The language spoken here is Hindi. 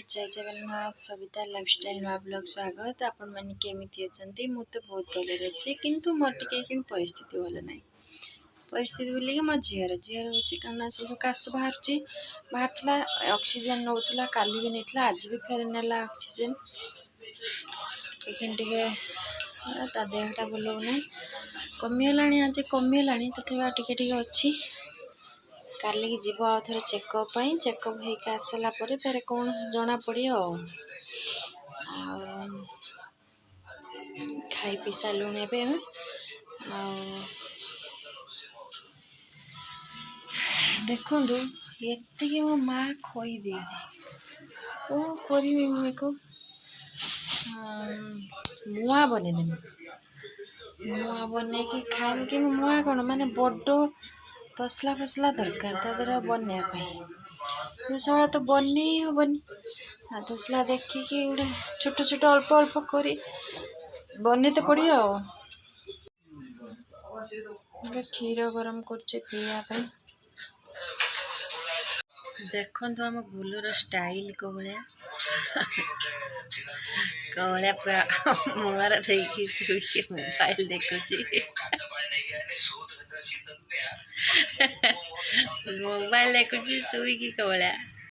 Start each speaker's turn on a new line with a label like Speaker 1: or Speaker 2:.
Speaker 1: जय जगन्नाथ सविता लाइफस्टाइल नुआ ब्लॉग स्वागत। आपण मैंने केमिति अछंती? मु तो बहुत भले अच्छे किंतु मोर टिके परिस्थिति भल ना। परिस्थिति बोल कि मो झीर होची कारण से जो काश बाहरला ऑक्सीजन नौला काली भी नहीं आज भी फेर नेला ऑक्सीजन टिके ता देहटा भल ना कमीगला आज कमीगला तथा टिके अच्छी काली की जीव आउ थे चेकअप चेकअप होकर आसला फिर कौन जना पड़ी खाई पी सारूँ एवं देखु ये मो माँ खोईदे कौन करी को मुआ बनईदेमी मुआ बन कि खाइम कि मुआ कौन माने बड़ तसला फसला दरकार ताद्वारा बनवाई सारा तो बन हेनी तसला देखिकी गोटे छोट छोट अल्प अल्प कर बन तो पड़ो क्षीर गरम कर पीवाई देखु आम गुलूर स्टाइल कौलिया कौलिया पूरा मुहर देखी शुई मोबाइल देखुची मोबाइल देखुची शुई की कौलिया